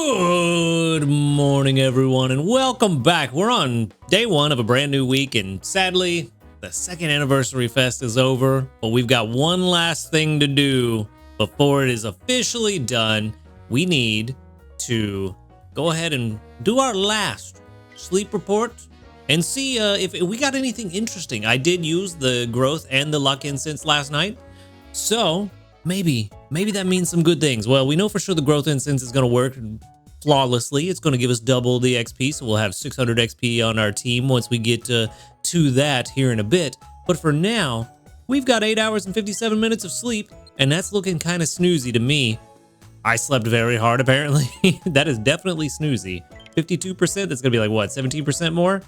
Good morning, everyone, and welcome back. We're on day one of a brand new week, and sadly, the second anniversary fest is over, but we've got one last thing to do before it is officially done. We need to go ahead and do our last sleep report and see if we got anything interesting. I did use the growth and the luck incense last night, so maybe that means some good things. Well, we know for sure the growth incense is going to work flawlessly. It's going to give us double the XP, so we'll have 600 XP on our team once we get to that here in a bit. But for now, we've got 8 hours and 57 minutes of sleep, and that's looking kind of snoozy to me. I slept very hard, apparently. That is definitely snoozy. 52%, that's going to be like, what, 17% more?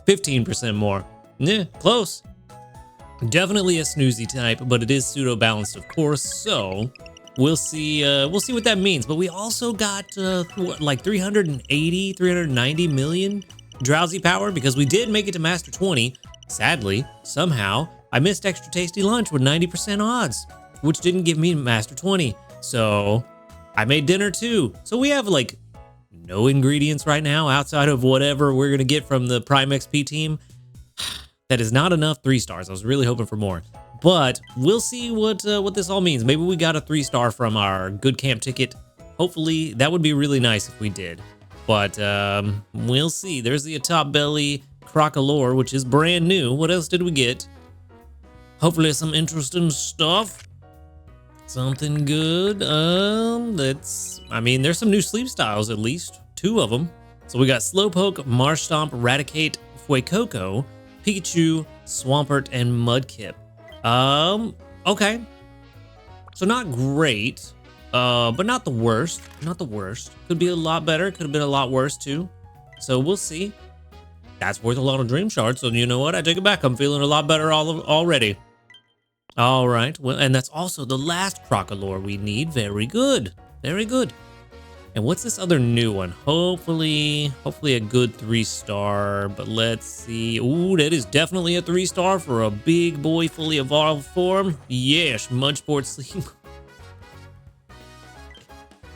15% more. Yeah, close. Definitely a snoozy type, but it is pseudo-balanced, of course, so we'll see what that means. But we also got like 390 million drowsy power because we did make it to Master 20. Sadly, somehow, I missed extra tasty lunch with 90% odds, which didn't give me Master 20. So I made dinner too. So we have like no ingredients right now outside of whatever we're gonna get from the Prime XP team. That is not enough 3 stars. I was really hoping for more, but we'll see what this all means. Maybe we got a 3-star from our good camp ticket. Hopefully that would be really nice if we did, but we'll see. There's the atop belly Crocolore, which is brand new. What else did we get? Hopefully some interesting stuff. Something good. I mean, there's some new sleep styles, at least 2 of them. So we got Slowpoke, Marsh Stomp, Raticate, Fuecoco, Pikachu, Swampert, and Mudkip. Okay. So not great, but not the worst. Not the worst. Could be a lot better. Could have been a lot worse too. So we'll see. That's worth a lot of Dream Shards. So you know what? I take it back. I'm feeling a lot better already. All right. Well, and that's also the last Crocolore we need. Very good. Very good. And what's this other new one? Hopefully a good 3-star, but let's see. Ooh, that is definitely a 3-star for a big boy fully evolved form. Yes, Mudsport Sleep.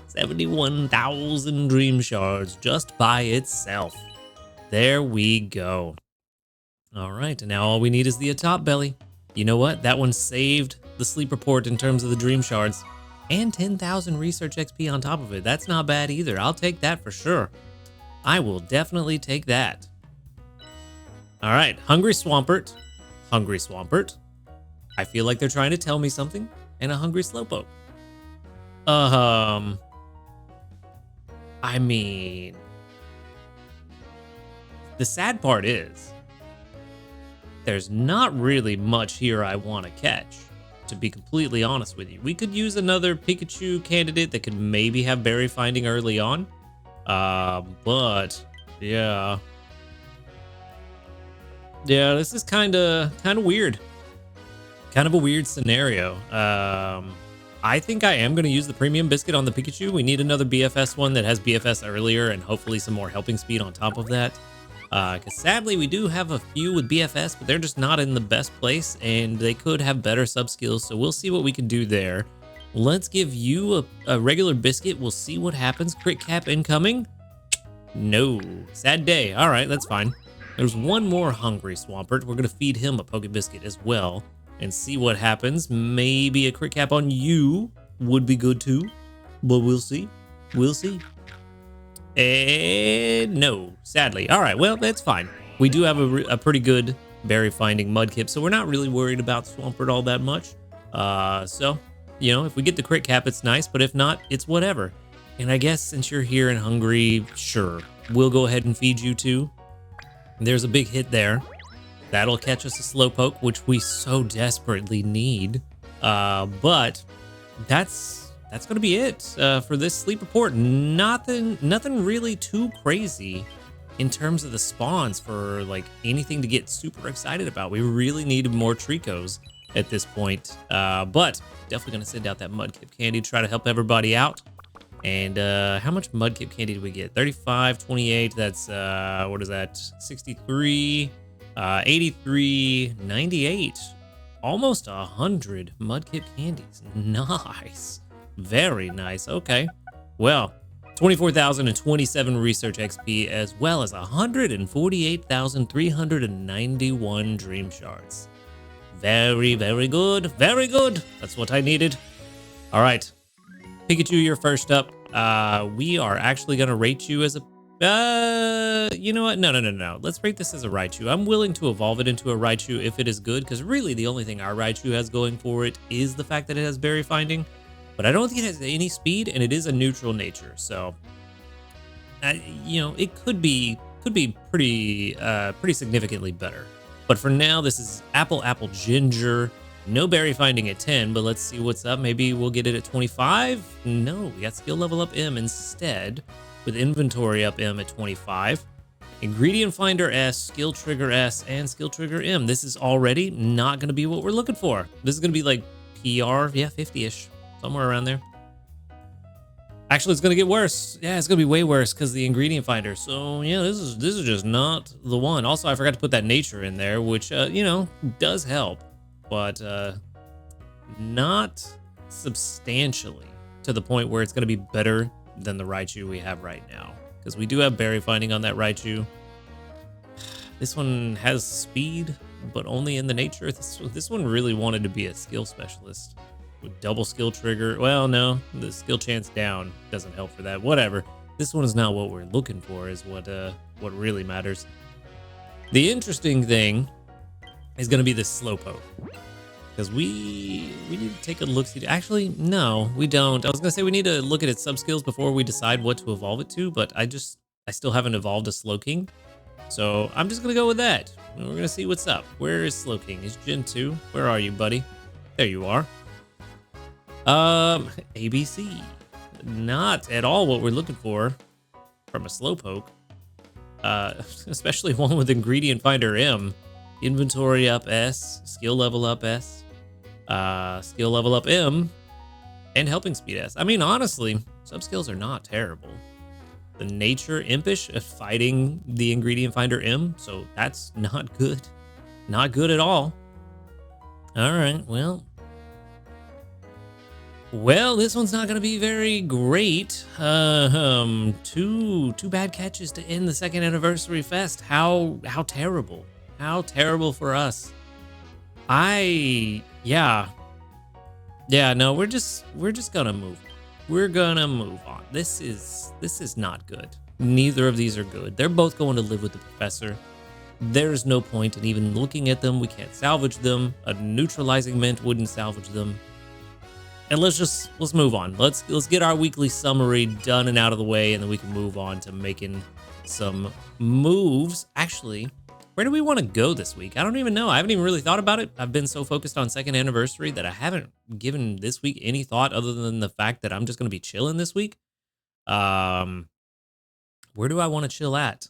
71,000 Dream Shards just by itself. There we go. All right, and now all we need is the atop belly. You know what? That one saved the sleep report in terms of the Dream Shards. And 10,000 research XP on top of it. That's not bad either. I'll take that for sure. I will definitely take that. All right, Hungry Swampert. Hungry Swampert. I feel like they're trying to tell me something. And a Hungry Slowpoke. I mean, the sad part is there's not really much here I want to catch. To be completely honest with you, we could use another Pikachu candidate that could maybe have berry finding early on, but yeah, this is kind of weird, kind of a weird scenario. I think I am going to use the premium biscuit on the Pikachu. We need another BFS one that has BFS earlier and hopefully some more helping speed on top of that. Because sadly, we do have a few with BFS, but they're just not in the best place, and they could have better sub-skills, so we'll see what we can do there. Let's give you a regular biscuit. We'll see what happens. Crit cap incoming? No. Sad day. All right, that's fine. There's one more Hungry Swampert. We're going to feed him a Poke Biscuit as well and see what happens. Maybe a crit cap on you would be good too, but we'll see. We'll see. And no, sadly. All right, well, that's fine. We do have a pretty good berry finding Mudkip, so we're not really worried about Swampert all that much. So, you know, if we get the crit cap, it's nice, but if not, it's whatever. And I guess since you're here and hungry, sure, we'll go ahead and feed you too. There's a big hit there. That'll catch us a Slowpoke, which we so desperately need. But that's going to be it for this sleep report. Nothing really too crazy in terms of the spawns for like anything to get super excited about. We really needed more Tricos at this point, but definitely going to send out that Mudkip candy to try to help everybody out. And how much Mudkip candy did we get? 35, 28, that's what is that? 63, 83, 98, almost 100 Mudkip candies. Nice. Very nice. Okay. Well, 24,027 research XP, as well as 148,391 dream shards. Very, very good. Very good. That's what I needed. All right. Pikachu, you're first up. We are actually going to rate you as a... you know what? No. Let's rate this as a Raichu. I'm willing to evolve it into a Raichu if it is good, because really the only thing our Raichu has going for it is the fact that it has berry finding. But I don't think it has any speed, and it is a neutral nature. So, you know, it could be pretty significantly better. But for now, this is Apple Ginger. No berry finding at 10, but let's see what's up. Maybe we'll get it at 25. No, we got skill level up M instead, with inventory up M at 25. Ingredient finder S, skill trigger S, and skill trigger M. This is already not going to be what we're looking for. This is going to be like PR, yeah, 50-ish, somewhere around there. Actually, it's going to get worse. Yeah, it's going to be way worse because the ingredient finder. So, yeah, this is just not the one. Also, I forgot to put that nature in there, which, you know, does help, but not substantially to the point where it's going to be better than the Raichu we have right now. Because we do have berry finding on that Raichu. This one has speed, but only in the nature. This one really wanted to be a skill specialist. With double skill trigger. Well, no, the skill chance down doesn't help for that. Whatever. This one is not what we're looking for, is what really matters. The interesting thing is going to be this Slowpoke, because we need to take a look. Actually, no, we don't. I was going to say we need to look at its sub skills before we decide what to evolve it to, but I still haven't evolved a Slowking, so I'm just going to go with that. We're going to see what's up. Where is Slowking? Is Gen 2? Where are you, buddy? There you are. ABC. Not at all what we're looking for from a Slowpoke. Especially one with ingredient finder M. Inventory up S, skill level up S, skill level up M, and helping speed S. I mean, honestly, sub skills are not terrible. The nature impish of fighting the ingredient finder M, so that's not good. Not good at all. All right, well, this one's not going to be very great. Two bad catches to end the second anniversary fest. How terrible. How terrible for us. No, we're just gonna move on. We're gonna move on. This is not good. Neither of these are good. They're both going to live with the professor. There's no point in even looking at them. We can't salvage them. A neutralizing mint wouldn't salvage them. And let's move on. Let's get our weekly summary done and out of the way, and then we can move on to making some moves. Actually, where do we want to go this week? I don't even know. I haven't even really thought about it. I've been so focused on second anniversary that I haven't given this week any thought other than the fact that I'm just going to be chilling this week. Where do I want to chill at?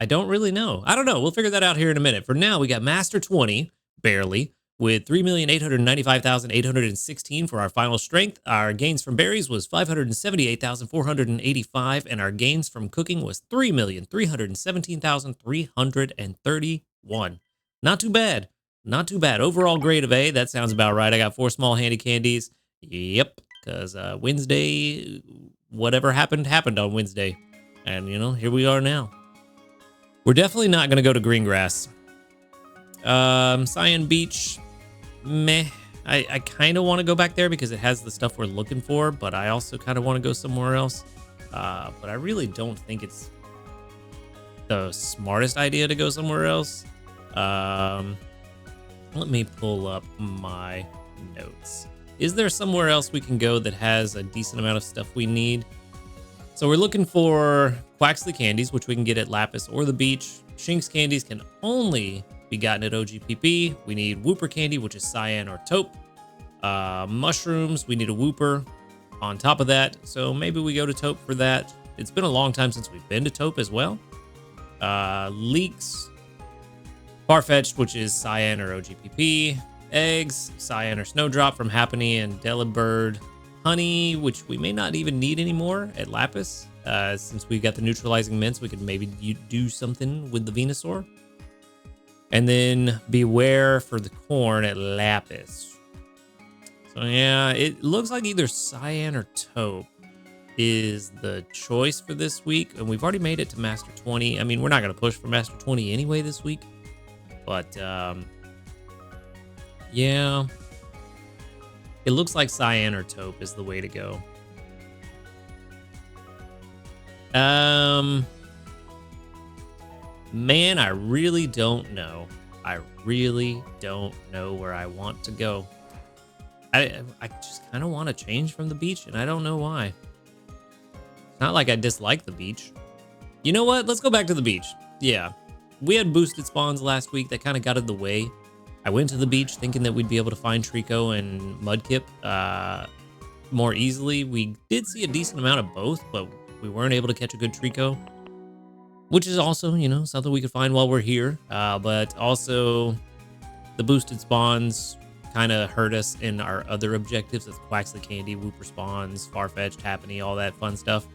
I don't really know. I don't know. We'll figure that out here in a minute. For now, we got Master 20, barely, with 3,895,816 for our final strength. Our gains from berries was 578,485, and our gains from cooking was 3,317,331. Not too bad. Not too bad. Overall grade of A. That sounds about right. I got 4 small handy candies. Yep, because Wednesday, whatever happened on Wednesday. And, you know, here we are now. We're definitely not going to go to Greengrass. Cyan Beach, meh. I kind of want to go back there because it has the stuff we're looking for, but I also kind of want to go somewhere else. But I really don't think it's the smartest idea to go somewhere else. Let me pull up my notes. Is there somewhere else we can go that has a decent amount of stuff we need? So we're looking for Quaxley candies, which we can get at Lapis or the beach. Shinx candies can only be gotten at OGPP. We need Wooper candy, which is cyan or taupe. Mushrooms, we need a Wooper on top of that. So maybe we go to taupe for that. It's been a long time since we've been to taupe as well. Leeks, Farfetch'd, which is cyan or OGPP. Eggs, cyan or Snowdrop from Happiny and Delibird. Honey, which we may not even need anymore at Lapis. Since we got the neutralizing mints, we could maybe do something with the Venusaur. And then Beware for the corn at Lapis. So yeah, it looks like either cyan or taupe. is the choice for this week, and we've already made it to Master 20. I mean, we're not going to push for Master 20 anyway this week, but yeah, it looks like cyan or taupe is the way to go. Man, I really don't know. I really don't know where I want to go. I just kind of want to change from the beach, and I don't know why. It's not like I dislike the beach. You know what? Let's go back to the beach. Yeah, we had boosted spawns last week that kind of got in the way. I went to the beach thinking that we'd be able to find Trico and Mudkip more easily. We did see a decent amount of both, but we weren't able to catch a good Trico, which is also, you know, something we could find while we're here. But also the boosted spawns kind of hurt us in our other objectives. That's Quaxley Candy, Wooper spawns, Farfetch'd, Happiny, all that fun stuff.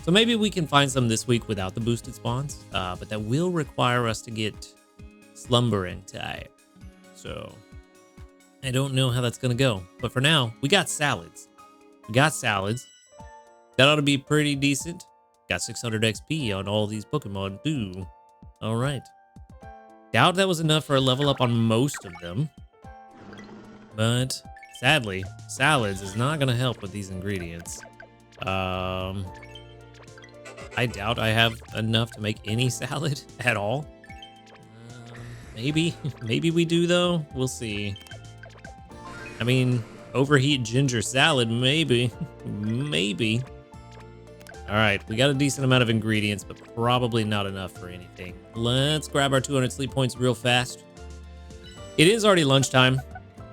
So maybe we can find some this week without the boosted spawns, but that will require us to get Slumbering type. So I don't know how that's going to go. But for now, we got salads. That ought to be pretty decent. Got 600 XP on all these Pokemon too. All right. Doubt that was enough for a level up on most of them. But sadly, salads is not going to help with these ingredients. I doubt I have enough to make any salad at all. Maybe we do though. We'll see. I mean, overheat ginger salad, maybe. All right, we got a decent amount of ingredients, but probably not enough for anything. Let's grab our 200 sleep points real fast. It is already lunchtime,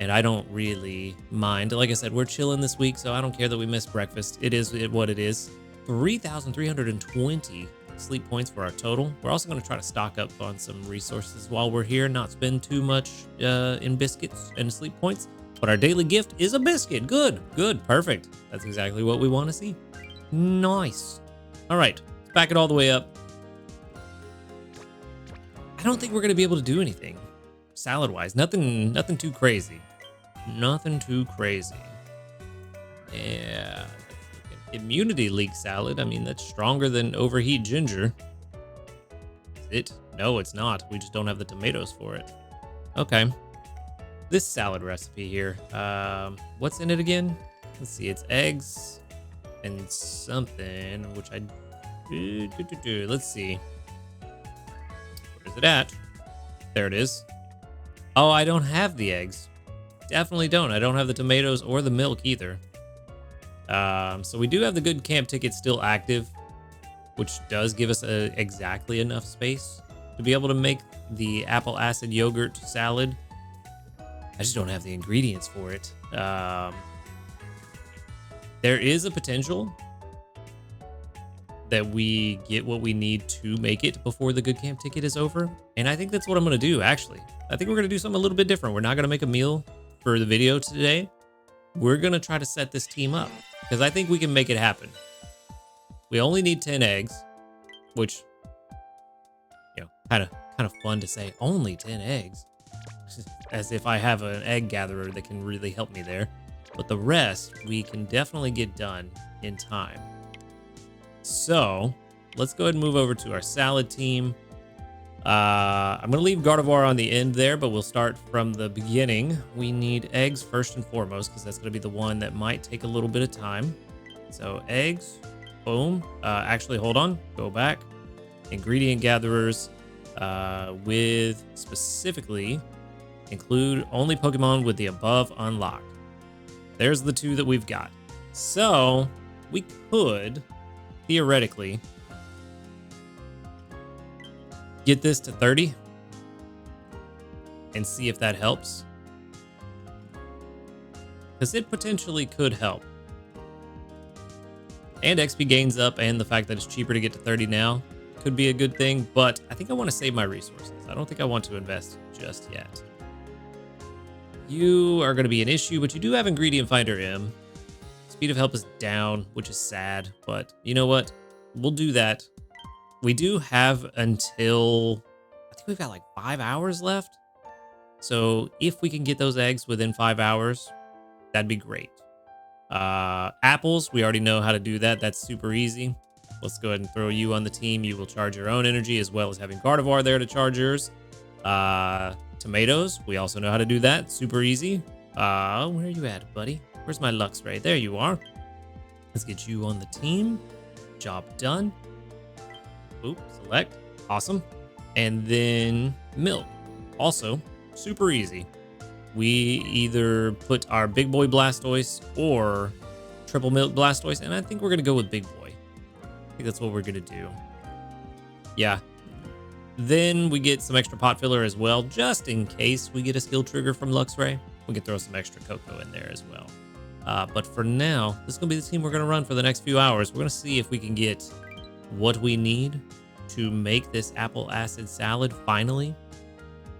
and I don't really mind. Like I said, we're chilling this week, so I don't care that we missed breakfast. It is what it is. 3,320 sleep points for our total. We're also going to try to stock up on some resources while we're here, not spend too much in biscuits and sleep points. But our daily gift is a biscuit. Good, perfect. That's exactly what we want to see. Nice. All right, let's back it all the way up. I don't think we're going to be able to do anything salad-wise. Nothing too crazy. Yeah. Immunity leak salad. I mean, that's stronger than overheat ginger. Is it? No, it's not. We just don't have the tomatoes for it. Okay. This salad recipe here. What's in it again? Let's see. It's eggs and something, which I... Let's see. Where's it at? There it is. Oh, I don't have the eggs. Definitely don't. I don't have the tomatoes or the milk either. So we do have the good camp ticket still active, which does give us exactly enough space to be able to make the apple acid yogurt salad. I just don't have the ingredients for it. There is a potential that we get what we need to make it before the good camp ticket is over. And I think that's what I'm going to do, actually. I think we're going to do something a little bit different. We're not going to make a meal for the video today. We're going to try to set this team up because I think we can make it happen. We only need 10 eggs, which, you know, kind of fun to say, only 10 eggs. As if I have an egg gatherer that can really help me there. But the rest, we can definitely get done in time. So let's go ahead and move over to our salad team. I'm going to leave Gardevoir on the end there, but we'll start from the beginning. We need eggs first and foremost, because that's going to be the one that might take a little bit of time. So eggs, boom. Actually, hold on, go back. Ingredient gatherers with specifically include only Pokemon with the above unlocked. There's the two that we've got. So we could theoretically get this to 30 and see if that helps, because it potentially could help. And XP gains up, and the fact that it's cheaper to get to 30 now could be a good thing, but I think I want to save my resources. I don't think I want to invest just yet. You are going to be an issue, but you do have Ingredient Finder M. Speed of help is down, which is sad, but you know what? We'll do that. We do have until, I think we've got like 5 hours left. So if we can get those eggs within 5 hours, that'd be great. Apples, we already know how to do that. That's super easy. Let's go ahead and throw you on the team. You will charge your own energy as well as having Gardevoir there to charge yours. Tomatoes, we also know how to do that. Super easy. Where are you at, buddy? Where's my Luxray? There you are. Let's get you on the team. Job done. Oop, select. Awesome. And then milk. Also, super easy. We either put our big boy Blastoise or triple milk Blastoise, and I think we're going to go with big boy. I think that's what we're going to do. Yeah. Then we get some extra pot filler as well, just in case we get a skill trigger from Luxray. We can throw some extra cocoa in there as well. But for now, this is going to be the team we're going to run for the next few hours. We're going to see if we can get what we need to make this apple acid salad finally.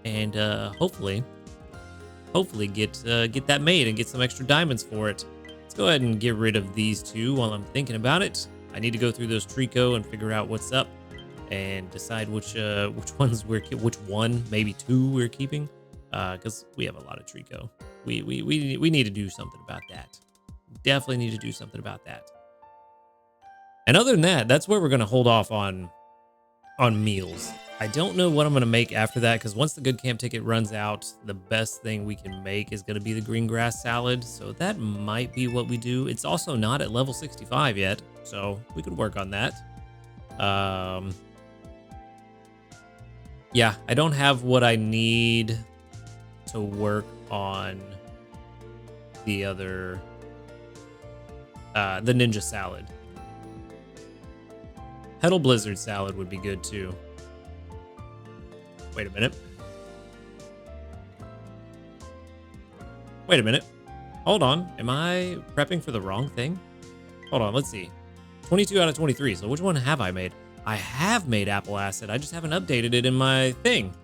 And hopefully get that made and get some extra diamonds for it. Let's go ahead and get rid of these two while I'm thinking about it. I need to go through those Trico and figure out what's up and decide which one, maybe two we're keeping, because we have a lot of Trico. We need to do something about that. Definitely need to do something about that. And other than that, that's where we're gonna hold off on meals. I don't know what I'm going to make after that, because once the good camp ticket runs out, the best thing we can make is going to be the green grass salad. So that might be what we do. It's also not at level 65 yet, so we could work on that. Yeah, I don't have what I need to work on the other, the ninja salad. Petal Blizzard salad would be good too. Wait a minute. Wait a minute. Hold on. Am I prepping for the wrong thing? Hold on. Let's see. 22 out of 23. So which one have I made? I have made apple acid. I just haven't updated it in my thing.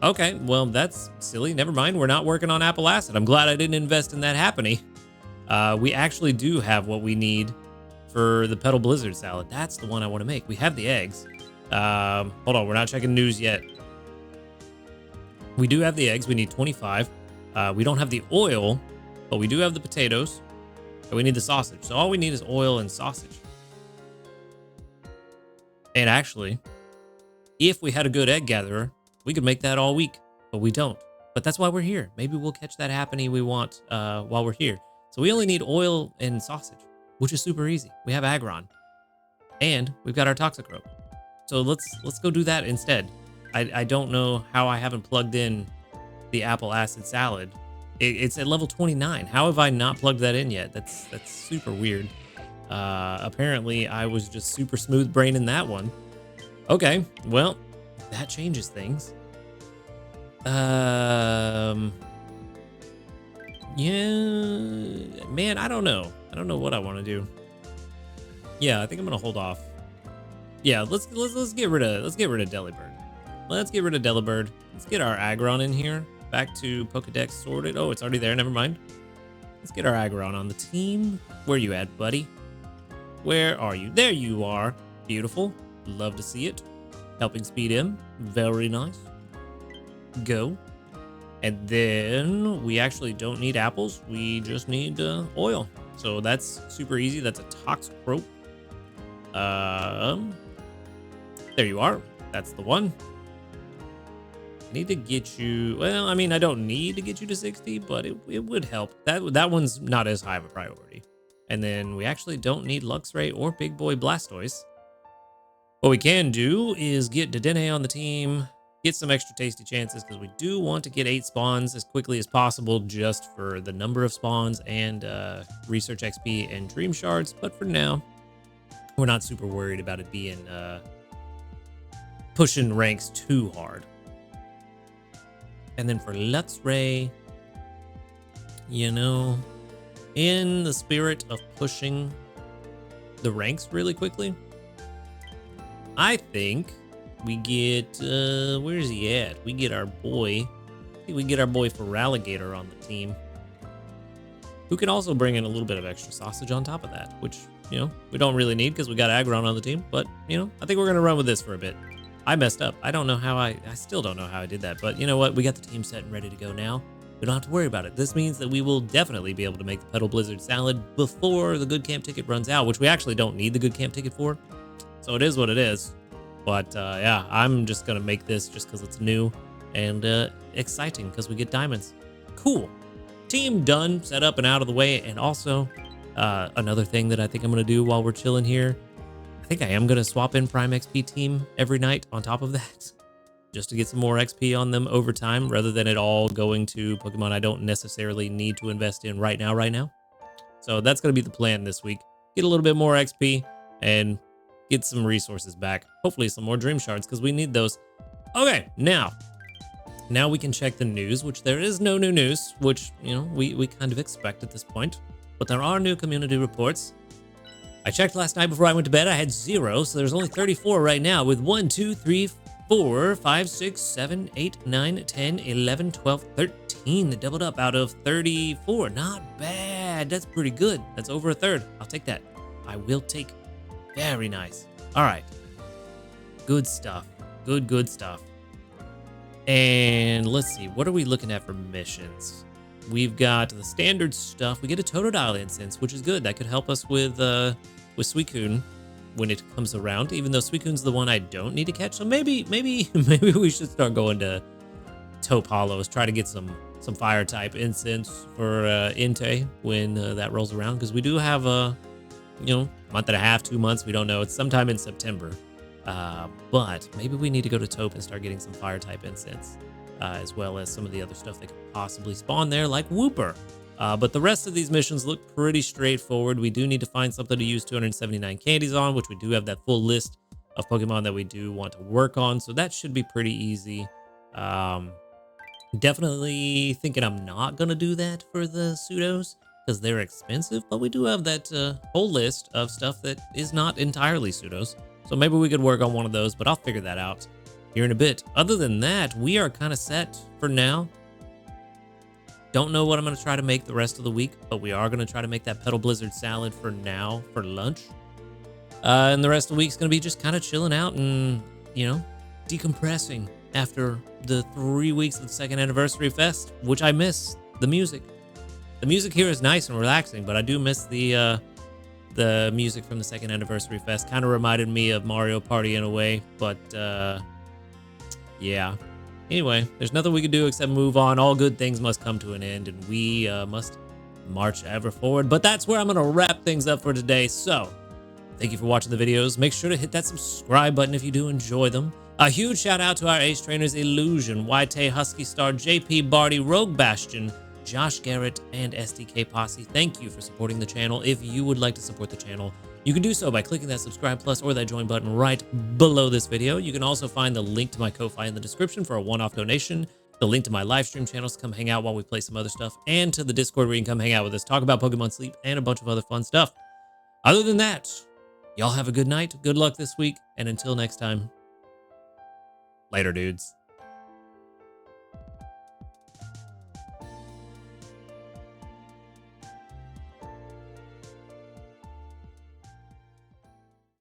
Okay. Well, that's silly. Never mind. We're not working on apple acid. I'm glad I didn't invest in that happening. We actually do have what we need for the Petal Blizzard salad. That's the one I want to make. We have the eggs. Hold on. We're not checking news yet. We do have the eggs. We need 25. We don't have the oil, but we do have the potatoes. And we need the sausage. So all we need is oil and sausage. And actually, if we had a good egg gatherer, we could make that all week, but we don't. But that's why we're here. Maybe we'll catch that happening we want while we're here. So we only need oil and sausage, which is super easy. We have Aggron, and we've got our Toxicroak. So let's go do that instead. I don't know how I haven't plugged in the apple acid salad. It's at level 29. How have I not plugged that in yet? That's super weird. Apparently I was just super smooth braining that one. Okay, well, that changes things. Yeah, man, I don't know. I don't know what I want to do. Yeah, I think I'm gonna hold off. Yeah, let's get rid of Delibird. Let's get rid of Delibird. Let's get our Aggron in here. Back to Pokedex sorted. Oh, it's already there. Never mind. Let's get our Aggron on the team. Where you at, buddy? Where are you? There you are. Beautiful. Love to see it. Helping speed him. Very nice. Go. And then we actually don't need apples. We just need oil. So that's super easy. That's a Toxicroak. There you are. That's the one. Need to get you, well, I mean, I don't need to get you to 60, but it would help. That one's not as high of a priority. And then we actually don't need Luxray or Big Boy Blastoise. What we can do is get Dedenne on the team, get some extra tasty chances, because we do want to get 8 spawns as quickly as possible, just for the number of spawns and research XP and dream shards. But for now, we're not super worried about it being pushing ranks too hard. And then for Luxray, you know, in the spirit of pushing the ranks really quickly, I think we get, where is he at? We get our boy, I think we get our boy Feraligatr on the team, who can also bring in a little bit of extra sausage on top of that, which, you know, we don't really need because we got Aggron on the team, but, you know, I think we're going to run with this for a bit. I messed up. I don't know how I still don't know how I did that, but you know what? We got the team set and ready to go now. We don't have to worry about it. This means that we will definitely be able to make the Petal Blizzard salad before the good camp ticket runs out, which we actually don't need the good camp ticket for. So it is what it is. But yeah, I'm just going to make this just because it's new and exciting because we get diamonds. Cool. Team done, set up and out of the way. And also another thing that I think I'm going to do while we're chilling here, I think I am going to swap in Prime XP team every night on top of that, just to get some more XP on them over time, rather than it all going to Pokemon I don't necessarily need to invest in right now. So that's going to be the plan this week. Get a little bit more XP and get some resources back. Hopefully some more Dream Shards, because we need those. Okay, now we can check the news, which there is no new news, which, you know, we kind of expect at this point. But there are new community reports. I checked last night before I went to bed. I had 0, so there's only 34 right now, with 1, 2, 3, 4, 5, 6, 7, 8, 9, 10, 11, 12, 13. That doubled up out of 34. Not bad. That's pretty good. That's over a third. I'll take that. I will take. Very nice. All right. Good stuff. Good stuff. And let's see. What are we looking at for missions? We've got the standard stuff. We get a Totodile incense, which is good. That could help us with Suicune when it comes around, even though Suicune's the one I don't need to catch. So maybe we should start going to Taupe Hollows, try to get some fire type incense for Entei when that rolls around, because we do have a month and a half, 2 months, we don't know. It's sometime in September. But maybe we need to go to Taupe and start getting some fire type incense, as well as some of the other stuff that could possibly spawn there, like Wooper. But the rest of these missions look pretty straightforward. We do need to find something to use 279 candies on, which we do have that full list of Pokemon that we do want to work on. So that should be pretty easy. Definitely thinking I'm not going to do that for the pseudos, because they're expensive, but we do have that whole list of stuff that is not entirely pseudos. So maybe we could work on one of those, but I'll figure that out here in a bit. Other than that, we are kind of set for now. Don't know what I'm going to try to make the rest of the week, but we are going to try to make that Petal Blizzard salad for now for lunch. And the rest of the week's going to be just kind of chilling out and, decompressing after the 3 weeks of the second anniversary fest, which I miss the music. The music here is nice and relaxing, but I do miss the music from the second anniversary fest. Kind of reminded me of Mario Party in a way, but yeah. Anyway, there's nothing we can do except move on. All good things must come to an end, and we must march ever forward. But that's where I'm going to wrap things up for today. So, thank you for watching the videos. Make sure to hit that subscribe button if you do enjoy them. A huge shout out to our ace trainers Illusion, YT Husky Star, JP Barty, Rogue Bastion, Josh Garrett, and SDK Posse. Thank you for supporting the channel. If you would like to support the channel, you can do so by clicking that subscribe plus or that join button right below this video. You can also find the link to my Ko-Fi in the description for a one-off donation, the link to my live stream channels to come hang out while we play some other stuff, and to the Discord where you can come hang out with us, talk about Pokemon Sleep, and a bunch of other fun stuff. Other than that, y'all have a good night, good luck this week, and until next time, later, dudes.